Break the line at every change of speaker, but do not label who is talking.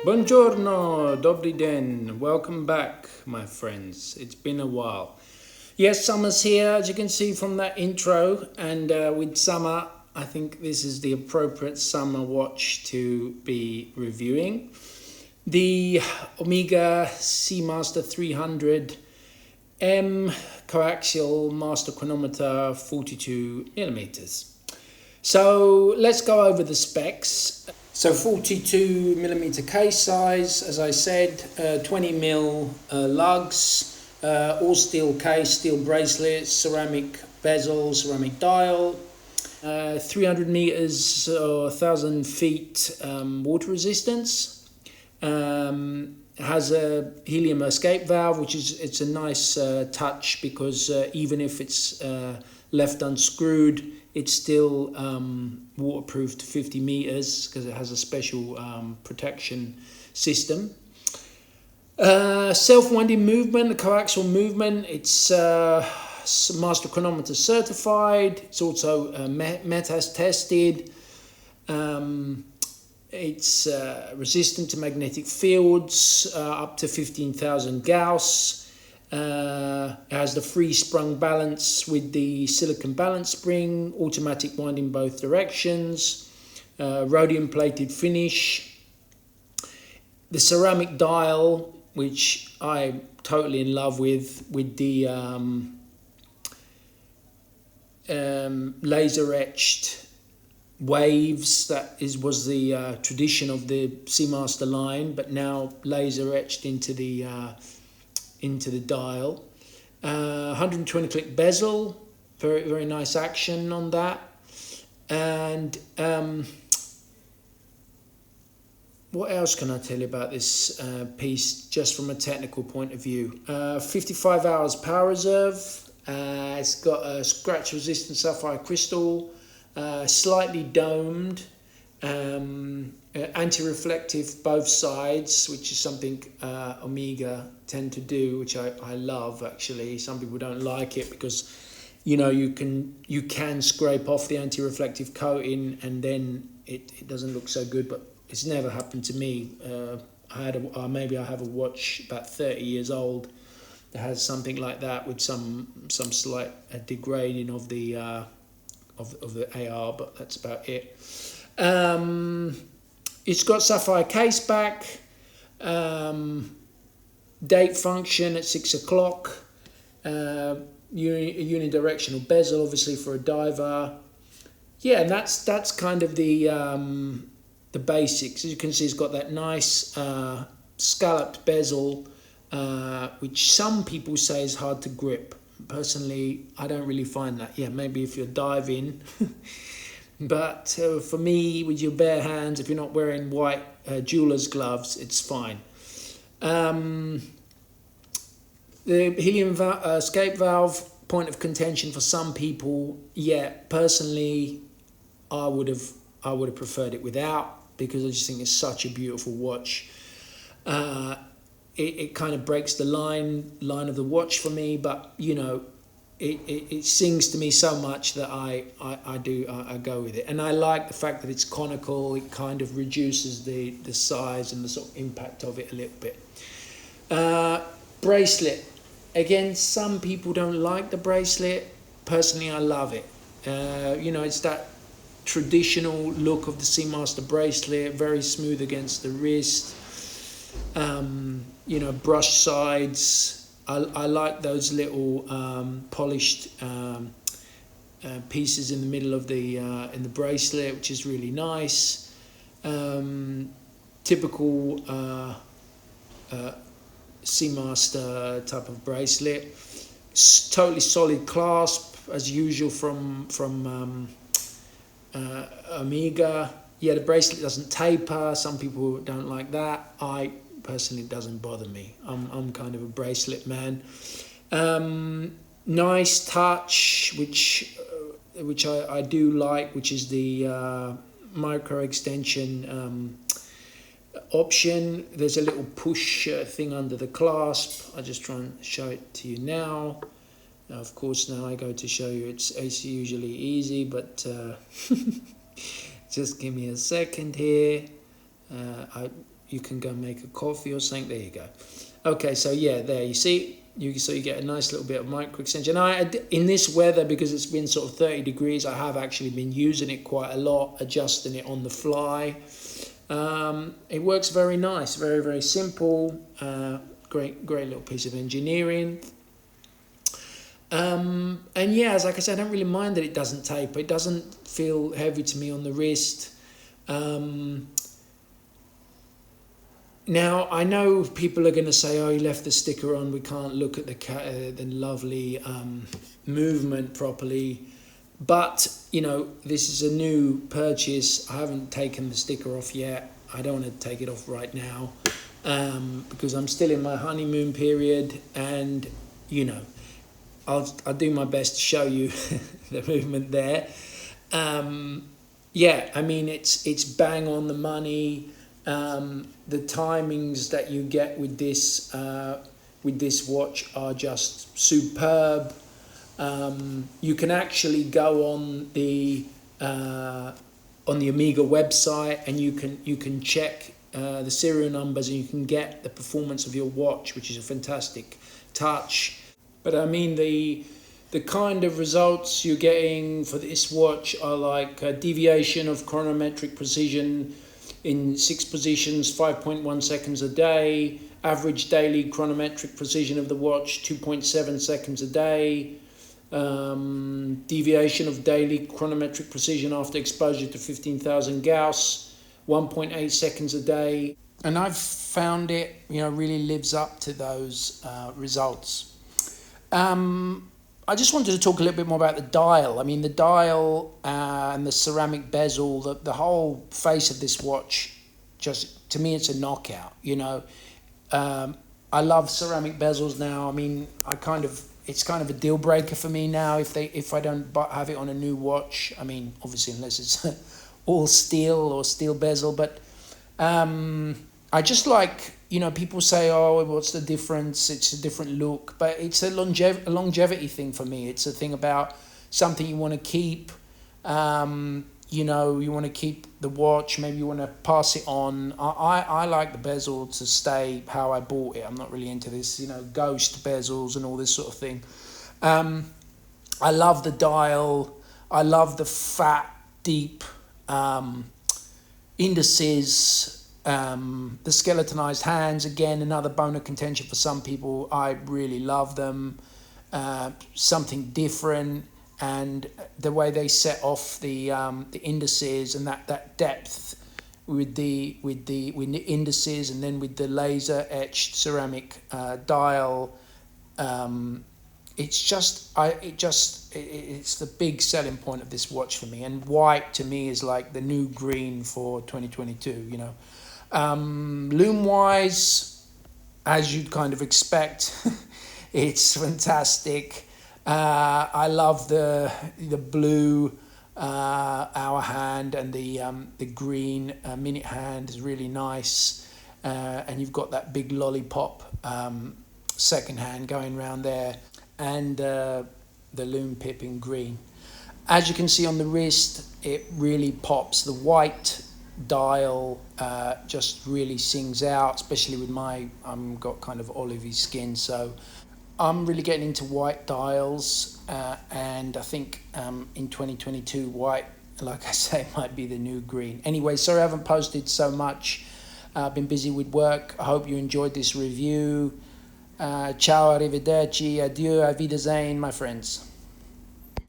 Buongiorno, dobry den. Welcome back, my friends. It's been a while. Yes, summer's here, as you can see from that intro. And with summer, I think this is the appropriate summer watch to be reviewing. The OMEGA Seamaster 300M coaxial master chronometer 42 millimeters. So let's go over the specs. So 42 millimeter case size, as I said, 20 mil lugs, all steel case, steel bracelets, ceramic bezel, ceramic dial, 300 meters or 1,000 feet water resistance. Has a helium escape valve, which it's a nice touch because even if it's left unscrewed, it's still waterproof to 50 meters because it has a special protection system. Self-winding movement, the coaxial movement, it's master chronometer certified. It's also METAS tested. It's resistant to magnetic fields, up to 15,000 Gauss. It has the free sprung balance with the silicon balance spring, automatic winding both directions, rhodium plated finish. The ceramic dial, which I'm totally in love with the laser etched waves. That was the tradition of the Seamaster line, but now laser etched into the dial. 120 click bezel, very, very nice action on that. And what else can I tell you about this piece just from a technical point of view? 55 hours power reserve. It's got a scratch resistant sapphire crystal, slightly domed, anti-reflective both sides, which is something Omega tend to do, which I love actually. Some people don't like it because you can scrape off the anti-reflective coating and then it doesn't look so good, but it's never happened to me. Maybe I have a watch about 30 years old that has something like that with some slight degrading of the AR, but that's about it. It's got sapphire caseback, date function at 6 o'clock, unidirectional bezel, obviously for a diver. Yeah, and that's kind of the basics. As you can see, it's got that nice scalloped bezel, which some people say is hard to grip. Personally, I don't really find that. Yeah, maybe if you're diving. But for me, with your bare hands, if you're not wearing white jeweler's gloves, it's fine. The helium escape valve, point of contention for some people. Yeah, personally, I would have preferred it without, because I just think it's such a beautiful watch. It kind of breaks the line of the watch for me, but it sings to me so much that I go with it. And I like the fact that it's conical. It kind of reduces the size and the sort of impact of it a little bit. Bracelet. Again, some people don't like the bracelet. Personally, I love it. It's that traditional look of the Seamaster bracelet, very smooth against the wrist. Brushed sides. I like those little polished pieces in the middle of in the bracelet, which is really nice. Typical Seamaster type of bracelet. Totally solid clasp as usual from Omega. Yeah, the bracelet doesn't taper. Some people don't like that. Personally, it doesn't bother me. I'm kind of a bracelet man. Nice touch, which I do like, which is the micro extension option. There's a little push thing under the clasp. I'll just try and show it to you now. Of course, now I go to show you it's usually easy, but just give me a second here. You can go make a coffee or something. There you go. Okay, so yeah, there you see. So you get a nice little bit of micro extension. In this weather, because it's been sort of 30 degrees, I have actually been using it quite a lot, adjusting it on the fly. It works very nice, very, very simple. Great little piece of engineering. And yeah, like I said, I don't really mind that it doesn't taper. It doesn't feel heavy to me on the wrist. Now, I know people are going to say, oh, you left the sticker on, we can't look at the lovely movement properly. But, you know, this is a new purchase. I haven't taken the sticker off yet. I don't want to take it off right now because I'm still in my honeymoon period. And, you know, I'll do my best to show you the movement there. Yeah, I mean, it's bang on the money. The timings that you get with this watch are just superb. You can actually go on the OMEGA website and you can check the serial numbers and you can get the performance of your watch, which is a fantastic touch. But I mean, the kind of results you're getting for this watch are like a deviation of chronometric precision in 6 positions, 5.1 seconds a day, average daily chronometric precision of the watch, 2.7 seconds a day, deviation of daily chronometric precision after exposure to 15,000 Gauss, 1.8 seconds a day. And I've found it, you know, really lives up to those results. I just wanted to talk a little bit more about the dial. I mean, the dial and the ceramic bezel, the whole face of this watch, just to me, it's a knockout. You know, I love ceramic bezels now. I mean, it's kind of a deal breaker for me now if I don't have it on a new watch. I mean, obviously, unless it's all steel or steel bezel, but I just like, you know, people say, oh, what's the difference? It's a different look. But it's a longevity thing for me. It's a thing about something you want to keep. You know, you want to keep the watch. Maybe you want to pass it on. I like the bezel to stay how I bought it. I'm not really into this, you know, ghost bezels and all this sort of thing. I love the dial. I love the fat, deep indices. The skeletonized hands, again, another bone of contention for some people. I really love them. Something different, and the way they set off the indices and that depth with the indices, and then with the laser etched ceramic dial. It's the big selling point of this watch for me. And white to me is like the new green for 2022. You know. Lume wise, as you'd kind of expect, it's fantastic. I love the blue hour hand, and the green minute hand is really nice. And you've got that big lollipop second hand going around there, and the Lume pip in green. As you can see on the wrist, it really pops. The white dial just really sings out, especially with I'm got kind of olivey skin, so I'm really getting into white dials, and I think in 2022 white, like I say, might be the new green. Anyway, sorry I haven't posted so much. I've been busy with work. I hope you enjoyed this review. Ciao, arrivederci, adieu, auf Wiedersehen, my friends.